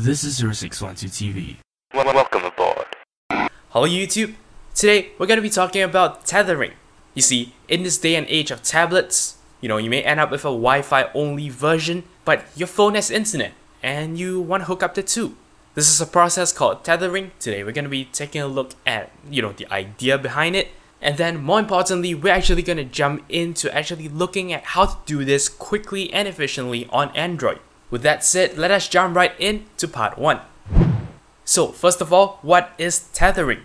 This is 0612 TV. Welcome aboard. Hello YouTube! Today we're going to be talking about tethering. You see, in this day and age of tablets, you may end up with a Wi-Fi only version, but your phone has internet and you want to hook up the two. This is a process called tethering. Today we're going to be taking a look at, the idea behind it. And then more importantly, we're actually going to jump into actually looking at how to do this quickly and efficiently on Android. With that said, let us jump right into part 1. So first of all, what is tethering?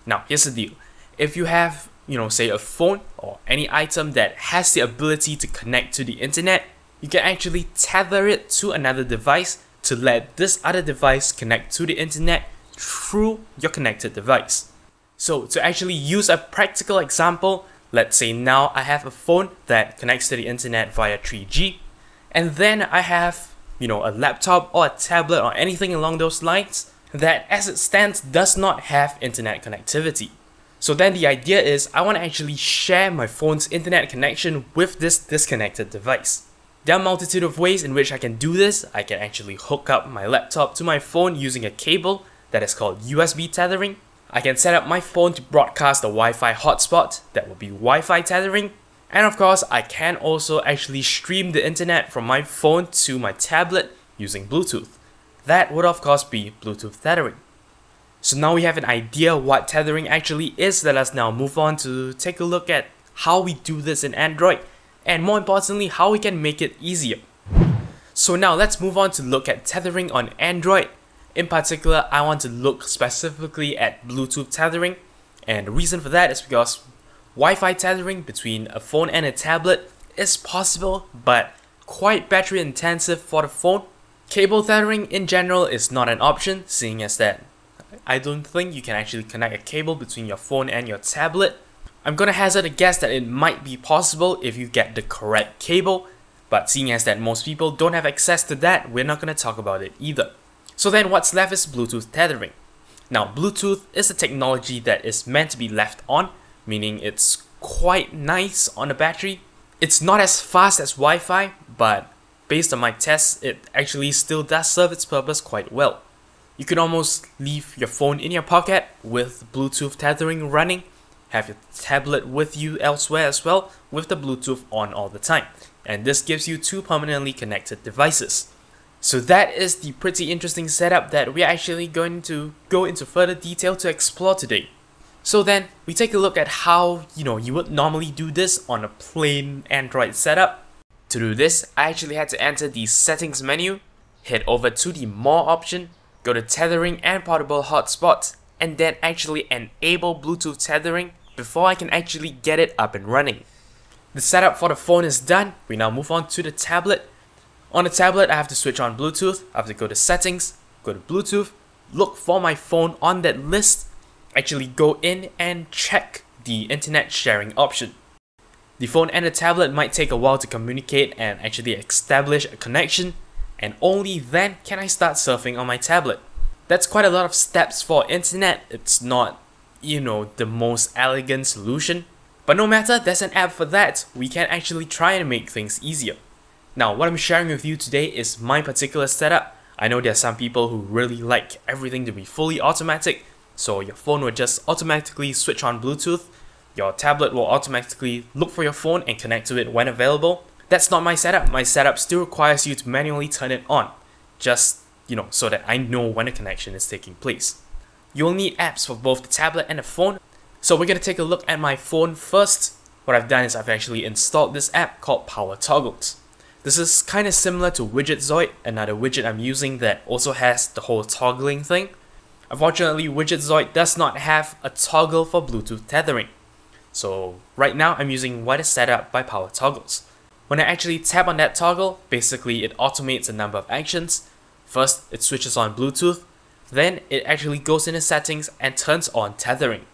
Now here's the deal. If you have, say a phone or any item that has the ability to connect to the internet, you can actually tether it to another device to let this other device connect to the internet through your connected device. So to actually use a practical example, let's say now I have a phone that connects to the internet via 3G, and then I have, a laptop or a tablet or anything along those lines that as it stands does not have internet connectivity. So then the idea is I want to actually share my phone's internet connection with this disconnected device. There are a multitude of ways in which I can do this. I can actually hook up my laptop to my phone using a cable that is called USB tethering. I can set up my phone to broadcast a Wi-Fi hotspot, that will be Wi-Fi tethering. And of course, I can also actually stream the internet from my phone to my tablet using Bluetooth. That would of course be Bluetooth tethering. So now we have an idea what tethering actually is. Let us now move on to take a look at how we do this in Android, and more importantly, how we can make it easier. So now let's move on to look at tethering on Android. In particular, I want to look specifically at Bluetooth tethering, and the reason for that is because Wi-Fi tethering between a phone and a tablet is possible, but quite battery intensive for the phone. Cable tethering in general is not an option, seeing as that I don't think you can actually connect a cable between your phone and your tablet. I'm gonna hazard a guess that it might be possible if you get the correct cable, but seeing as that most people don't have access to that, we're not gonna talk about it either. So then what's left is Bluetooth tethering. Now Bluetooth is a technology that is meant to be left on, meaning it's quite nice on the battery. It's not as fast as Wi-Fi, but based on my tests, it actually still does serve its purpose quite well. You can almost leave your phone in your pocket with Bluetooth tethering running, have your tablet with you elsewhere as well with the Bluetooth on all the time, and this gives you two permanently connected devices. So that is the pretty interesting setup that we're actually going to go into further detail to explore today. So then we take a look at how you would normally do this on a plain Android setup. To do this, I actually had to enter the settings menu, head over to the more option, go to tethering and portable hotspot, and then actually enable Bluetooth tethering before I can actually get it up and running. The setup for the phone is done. We now move on to the tablet. On the tablet, I have to switch on Bluetooth. I have to go to settings, go to Bluetooth, look for my phone on that list, actually go in and check the internet sharing option. The phone and the tablet might take a while to communicate and actually establish a connection, and only then can I start surfing on my tablet. That's quite a lot of steps for internet. It's not, the most elegant solution, but no matter, there's an app for that. We can actually try and make things easier. Now, what I'm sharing with you today is my particular setup. I know there are some people who really like everything to be fully automatic, so your phone will just automatically switch on Bluetooth. Your tablet will automatically look for your phone and connect to it when available. That's not my setup. My setup still requires you to manually turn it on, just, so that I know when a connection is taking place. You'll need apps for both the tablet and the phone. So we're going to take a look at my phone first. What I've done is I've actually installed this app called Power Toggles. This is kind of similar to Widgetzoid, another widget I'm using that also has the whole toggling thing. Unfortunately, Widgetzoid does not have a toggle for Bluetooth tethering. So right now I'm using what is set up by Power Toggles. When I actually tap on that toggle, basically it automates a number of actions. First, it switches on Bluetooth, then it actually goes into settings and turns on tethering.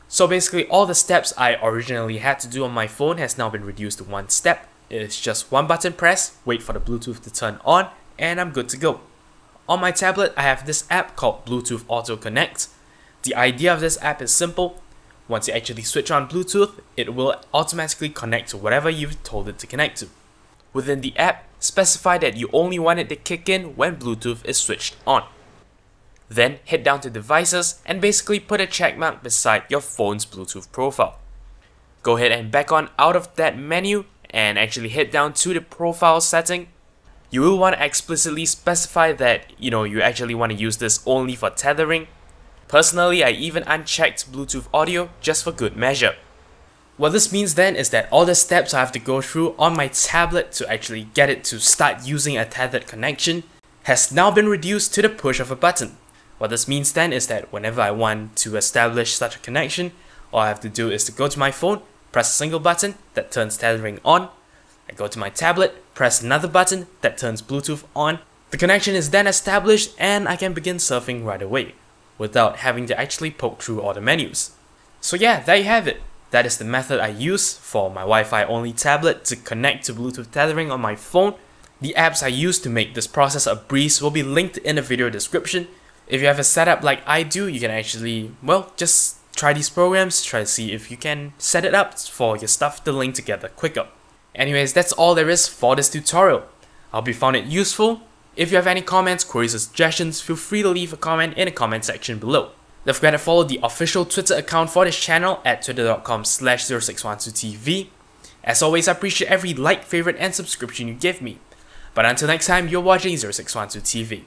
So basically all the steps I originally had to do on my phone has now been reduced to one step. It's just one button press, wait for the Bluetooth to turn on, and I'm good to go. On my tablet, I have this app called Bluetooth Auto Connect. The idea of this app is simple. Once you actually switch on Bluetooth, it will automatically connect to whatever you've told it to connect to. Within the app, specify that you only want it to kick in when Bluetooth is switched on. Then head down to devices and basically put a check mark beside your phone's Bluetooth profile. Go ahead and back on out of that menu and actually head down to the profile setting. You will want to explicitly specify that you actually want to use this only for tethering. Personally, I even unchecked Bluetooth audio just for good measure. What this means then is that all the steps I have to go through on my tablet to actually get it to start using a tethered connection has now been reduced to the push of a button. What this means then is that whenever I want to establish such a connection, all I have to do is to go to my phone, press a single button that turns tethering on. I go to my tablet, press another button that turns Bluetooth on. The connection is then established and I can begin surfing right away, without having to actually poke through all the menus. So yeah, there you have it. That is the method I use for my Wi-Fi only tablet to connect to Bluetooth tethering on my phone. The apps I use to make this process a breeze will be linked in the video description. If you have a setup like I do, you can actually, just try these programs, try to see if you can set it up for your stuff to link together quicker. Anyways, that's all there is for this tutorial. I hope you found it useful. If you have any comments, queries, or suggestions, feel free to leave a comment in the comment section below. Don't forget to follow the official Twitter account for this channel at twitter.com/0612tv. As always, I appreciate every like, favorite, and subscription you give me. But until next time, you're watching 0612TV.